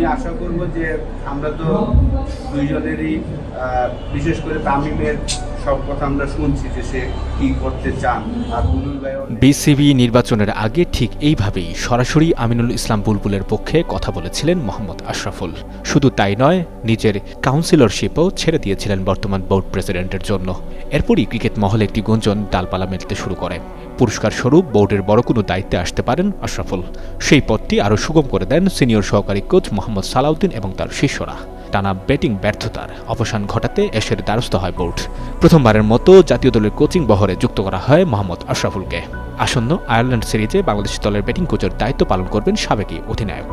আমি আশা করব যে আমরা তো দুইজনেরই বিশেষ করে তামিমের সব কথা আমরা শুনছি যে সে কি করতে চান। আর বিসিবি নির্বাচনের আগে ঠিক এইভাবেই সরাসরি আমিনুল ইসলাম বুলবুলের পক্ষে কথা বলেছিলেন মোহাম্মদ আশরাফুল। শুধু তাই নয়, নিজের কাউন্সিলরশিপও ছেড়ে দিয়েছিলেন বর্তমান বোর্ড প্রেসিডেন্টের জন্য। এরপরই ক্রিকেট মহলে একটি গুঞ্জন ডালপালা মেলতে শুরু করে। পুরস্কার স্বরূপ বোর্ডের বড় কোনো দায়িত্বে আসতে পারেন আশরাফুল। সেই পদটি আরও সুগম করে দেন সিনিয়র সহকারী কোচ মোহাম্মদ সালাউদ্দিন এবং তার শিষ্যরা। টানা ব্যাটিং ব্যর্থতার অবসান ঘটাতে এসের দ্বারস্থ হয় বোর্ড। প্রথমবারের মতো জাতীয় দলের কোচিং বহরে যুক্ত করা হয় মোহাম্মদ আশরাফুলকে। আসন্ন আয়ারল্যান্ড সিরিজে বাংলাদেশ দলের ব্যাটিং কোচের দায়িত্ব পালন করবেন সাবেক অধিনায়ক।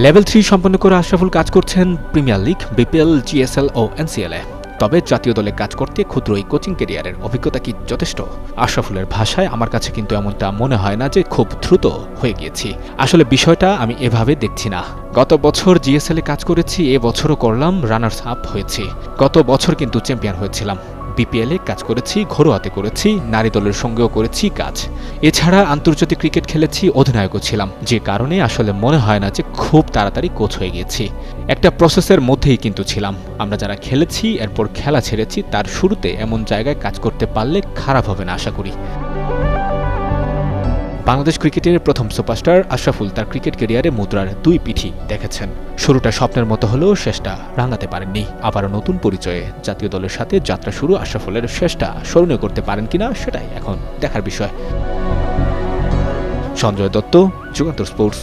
লেভেল 3 সম্পন্ন করে আশরাফুল কাজ করছেন প্রিমিয়ার লিগ, বিপিএল, জিএসএল ও এনসিএলে। তবে জাতীয় দলে কাজ করতে ক্ষুদ্র এই কোচিং ক্যারিয়ারের অভিজ্ঞতা কি যথেষ্ট? আশরাফুলের ভাষায়, আমার কাছে কিন্তু এমনটা মনে হয় না যে খুব দ্রুত হয়ে গিয়েছি। আসলে বিষয়টা আমি এভাবে দেখছি না। গত বছর জিএসএলে কাজ করেছি, এবছরও করলাম, রানার্স আপ হয়েছি। গত বছর কিন্তু চ্যাম্পিয়ন হয়েছিলাম। বিপিএলে কাজ করেছি, ঘরোয়াতে করেছি, নারী দলের সঙ্গেও করেছি কাজ। এছাড়া আন্তর্জাতিক ক্রিকেট খেলেছি, অধিনায়কও ছিলাম। যে কারণে আসলে মনে হয় না যে খুব তাড়াতাড়ি কোচ হয়ে গিয়েছি। একটা প্রসেসের মধ্যেই কিন্তু ছিলাম। আমরা যারা খেলেছি, এরপর খেলা ছেড়েছি, তার শুরুতে এমন জায়গায় কাজ করতে পারলে খারাপ হবে না আশা করি। বাংলাদেশ ক্রিকেটের প্রথম সুপারস্টার আশরাফুল তার ক্রিকেট ক্যারিয়ারে মুদ্রার দুই পিঠি দেখেছেন। শুরুটা স্বপ্নের মতো হলেও শেষটা রাঙাতে পারেননি। আবারও নতুন পরিচয়ে জাতীয় দলের সাথে যাত্রা শুরু আশরাফুলের শেষটা স্মরণীয় করতে পারেন কিনা সেটাই এখন দেখার বিষয়। সঞ্জয় দত্ত, যুগান্তর স্পোর্টস।